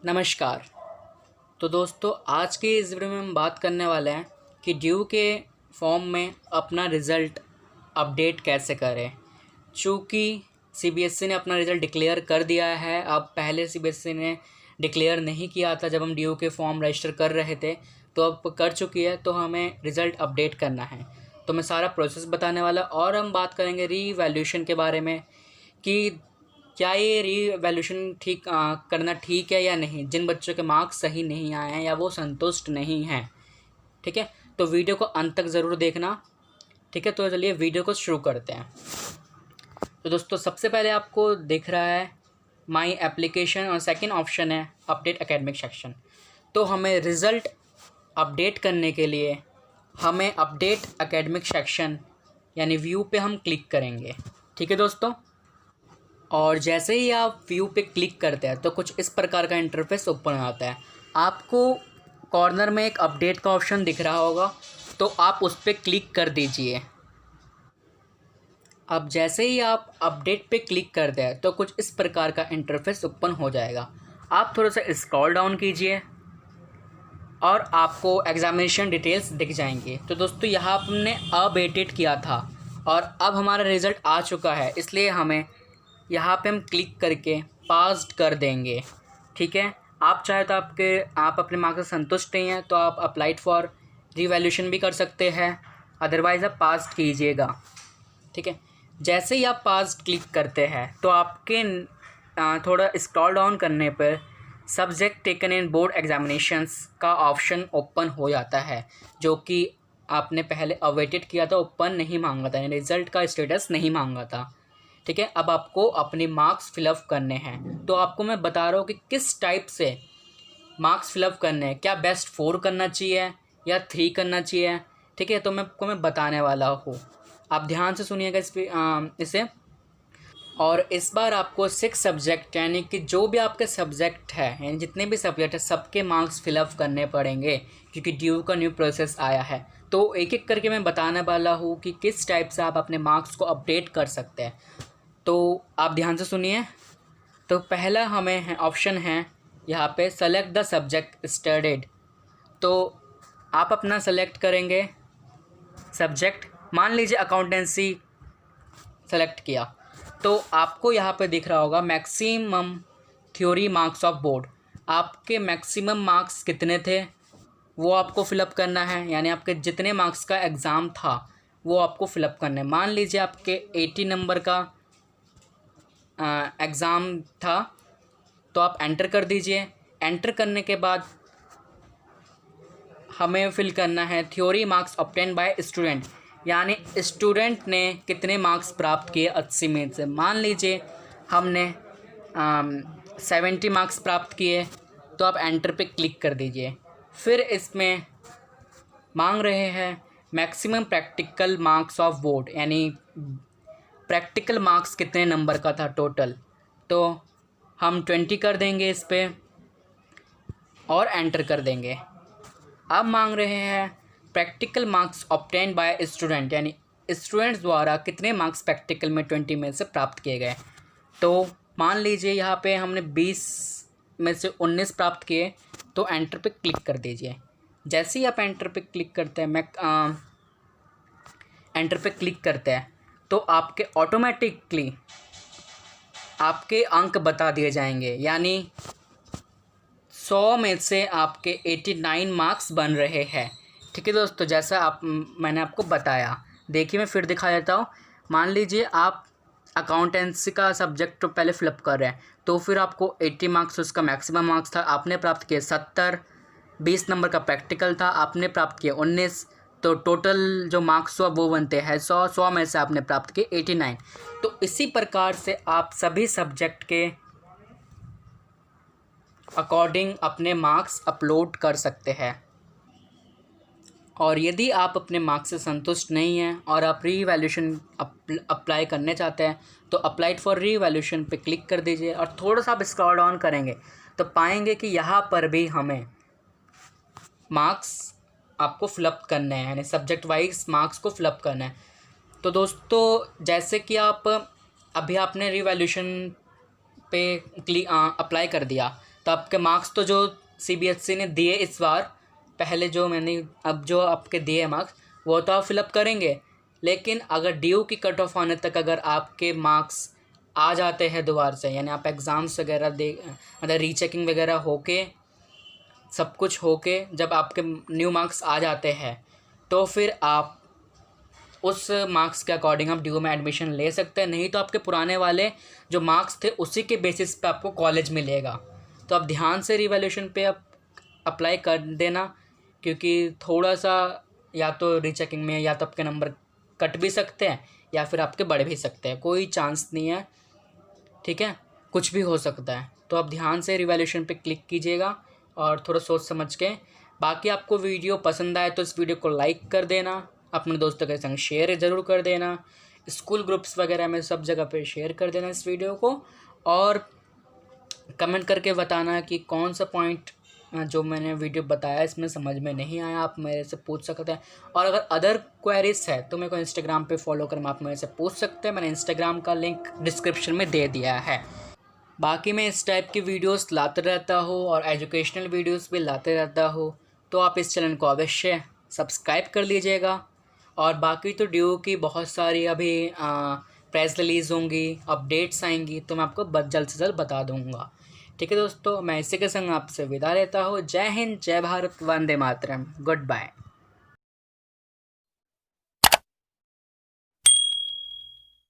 नमस्कार। तो दोस्तों, आज के इस वीडियो में हम बात करने वाले हैं कि ड्यू के फॉर्म में अपना रिज़ल्ट अपडेट कैसे करें। चूँकि सीबीएसई ने अपना रिज़ल्ट डिक्लेयर कर दिया है। अब पहले सीबीएसई ने डिक्लेयर नहीं किया था जब हम ड्यू के फॉर्म रजिस्टर कर रहे थे, तो अब कर चुकी है, तो हमें रिज़ल्ट अपडेट करना है। तो मैं सारा प्रोसेस बताने वाला और हम बात करेंगे रीवैल्यूएशन के बारे में कि क्या ये रीवैल्यूएशन करना ठीक है या नहीं, जिन बच्चों के मार्क्स सही नहीं आए हैं या वो संतुष्ट नहीं हैं। ठीक है, तो वीडियो को अंत तक ज़रूर देखना। ठीक है, तो चलिए वीडियो को शुरू करते हैं। तो दोस्तों, सबसे पहले आपको दिख रहा है माई एप्लीकेशन और सेकंड ऑप्शन है अपडेट एकेडमिक सेक्शन। तो हमें रिज़ल्ट अपडेट करने के लिए हमें अपडेट एकेडमिक सेक्शन यानी व्यू पे हम क्लिक करेंगे। ठीक है दोस्तों, और जैसे ही आप व्यू पे क्लिक करते हैं तो कुछ इस प्रकार का इंटरफेस ओपन हो जाता है। आपको कॉर्नर में एक अपडेट का ऑप्शन दिख रहा होगा, तो आप उस पर क्लिक कर दीजिए। अब जैसे ही आप अपडेट पे क्लिक करते हैं तो कुछ इस प्रकार का इंटरफेस ओपन हो जाएगा। आप थोड़ा सा स्क्रॉल डाउन कीजिए और आपको एग्ज़ामिनेशन डिटेल्स दिख जाएंगे। तो दोस्तों, यहाँ हमने अपडेटेड किया था और अब हमारा रिज़ल्ट आ चुका है, इसलिए हमें यहाँ पे हम क्लिक करके पास्ड कर देंगे। ठीक है, आप चाहे तो आप अपने मार्क्स से संतुष्ट नहीं हैं तो आप अप्लाइड फॉर रीवैल्यूएशन भी कर सकते हैं, अदरवाइज़ आप पास्ड कीजिएगा। ठीक है, जैसे ही आप पास्ड क्लिक करते हैं तो आपके थोड़ा स्क्रॉल डाउन करने पर subject taken in board examinations का ऑप्शन ओपन हो जाता है, जो कि आपने पहले अवेटेड किया था, ओपन नहीं मांगा था, रिज़ल्ट का स्टेटस नहीं मांगा था। ठीक है, अब आपको अपने मार्क्स फिलअप करने हैं। तो आपको मैं बता रहा हूँ कि किस टाइप से मार्क्स फिलअप करने हैं। क्या बेस्ट 4 करना चाहिए या 3 करना चाहिए। ठीक है, तो मैं बताने वाला हूँ, आप ध्यान से सुनिएगा इसे। और इस बार आपको 6 सब्जेक्ट यानी कि जो भी आपके सब्जेक्ट है, यानी जितने भी सब्जेक्ट है, सबके मार्क्स फिलअप करने पड़ेंगे, क्योंकि ड्यू का न्यू प्रोसेस आया है। तो एक एक करके मैं बताने वाला हूँ कि किस टाइप से आप अपने मार्क्स को अपडेट कर सकते हैं। तो आप ध्यान से सुनिए। तो पहला हमें है ऑप्शन है यहाँ पे सेलेक्ट द सब्जेक्ट स्टडीड। तो आप अपना सेलेक्ट करेंगे सब्जेक्ट। मान लीजिए अकाउंटेंसी सेलेक्ट किया, तो आपको यहाँ पे दिख रहा होगा maximum theory marks of board. आपके मैक्सिमम मार्क्स कितने थे वो आपको फिलअप करना है, यानी आपके जितने मार्क्स का एग्ज़ाम था वो आपको फिलअप करना है। मान लीजिए आपके 80 नंबर का एग्ज़ाम था, तो आप एंटर कर दीजिए। एंटर करने के बाद हमें फिल करना है theory marks obtain bye student, यानी स्टूडेंट ने कितने मार्क्स प्राप्त किए 80 में से। मान लीजिए हमने 70 मार्क्स प्राप्त किए, तो आप एंटर पे क्लिक कर दीजिए। फिर इसमें मांग रहे हैं maximum practical marks of board, यानी प्रैक्टिकल मार्क्स कितने नंबर का था टोटल, तो हम 20 कर देंगे इस पर और एंटर कर देंगे। अब मांग रहे हैं practical marks obtain bye student, यानी स्टूडेंट्स द्वारा कितने मार्क्स प्रैक्टिकल में 20 में से प्राप्त किए गए। तो मान लीजिए यहाँ पे हमने 20 में से 19 प्राप्त किए, तो एंटर पे क्लिक कर दीजिए। जैसे ही आप एंटर पे क्लिक करते हैं एंटर पे क्लिक करते हैं तो आपके ऑटोमेटिकली आपके अंक बता दिए जाएंगे, यानी 100 में से आपके 89 मार्क्स बन रहे हैं। ठीक है दोस्तों, जैसा मैंने आपको बताया। देखिए मैं फिर दिखा देता हूँ। मान लीजिए आप अकाउंटेंसी का सब्जेक्ट तो पहले फिलअप कर रहे हैं, तो फिर आपको 80 मार्क्स उसका मैक्सिमम मार्क्स था, आपने प्राप्त किए 70। 20 नंबर का प्रैक्टिकल था, आपने प्राप्त किए 19। तो टोटल जो मार्क्स हुआ वो बनते हैं 100 में से आपने प्राप्त किए 89। तो इसी प्रकार से आप सभी सब्जेक्ट के अकॉर्डिंग अपने मार्क्स अपलोड कर सकते हैं। और यदि आप अपने मार्क्स से संतुष्ट नहीं हैं और आप रीवैल्यूएशन अप्लाई करने चाहते हैं, तो अप्लाइड फॉर रीवैल्यूएशन पे क्लिक कर दीजिए और थोड़ा सा आप स्क्रॉल डाउन करेंगे तो पाएंगे कि यहाँ पर भी हमें मार्क्स आपको फिलअप करने हैं, यानी सब्जेक्ट वाइज मार्क्स को फिलअप करना है। तो दोस्तों, जैसे कि आप अभी आपने रीवैल्यूएशन पे अप्लाई कर दिया, तो आपके मार्क्स तो जो CBSE ने दिए इस बार, पहले जो मैंने अब जो आपके दिए मार्क्स वो तो आप फिलअप करेंगे, लेकिन अगर DU की कट ऑफ आने तक अगर आपके मार्क्स आ जाते हैं दोबारा से, यानी आप एग्ज़ाम्स वगैरह दे मतलब रीचेकिंग वगैरह होके सब कुछ होके जब आपके न्यू मार्क्स आ जाते हैं तो फिर आप उस मार्क्स के अकॉर्डिंग आप DU में एडमिशन ले सकते हैं। नहीं तो आपके पुराने वाले जो मार्क्स थे उसी के बेसिस पे आपको कॉलेज मिलेगा। तो आप ध्यान से रिवैल्यूएशन पे आप अप्लाई कर देना, क्योंकि थोड़ा सा या तो रीचेकिंग में या तो आपके नंबर कट भी सकते हैं या फिर आपके बढ़ भी सकते हैं, कोई चांस नहीं है, ठीक है, कुछ भी हो सकता है। तो आप ध्यान से रिवैल्यूएशन पे क्लिक कीजिएगा और थोड़ा सोच समझ के। बाकी आपको वीडियो पसंद आए तो इस वीडियो को लाइक कर देना, अपने दोस्तों के संग शेयर ज़रूर कर देना, स्कूल ग्रुप्स वगैरह में सब जगह पे शेयर कर देना इस वीडियो को, और कमेंट करके बताना कि कौन सा पॉइंट जो मैंने वीडियो बताया इसमें समझ में नहीं आया, आप मेरे से पूछ सकते हैं। और अगर अदर क्वेरीज है तो मेरे को इंस्टाग्राम पे फॉलो कर आप मेरे से पूछ सकते हैं, मैंने इंस्टाग्राम का लिंक डिस्क्रिप्शन में दे दिया है। बाकी मैं इस टाइप की वीडियोस लाते रहता हूँ और एजुकेशनल वीडियोस भी लाते रहता हूँ, तो आप इस चैनल को अवश्य सब्सक्राइब कर लीजिएगा। और बाकी तो DU की बहुत सारी अभी प्रेस रिलीज़ होंगी, अपडेट्स आएंगी, तो मैं आपको जल्द से जल्द बता दूंगा। ठीक है दोस्तों, मैं इसी के संग आपसे विदा लेता हूँ। जय हिंद, जय भारत, वंदे मातरम, गुड बाय।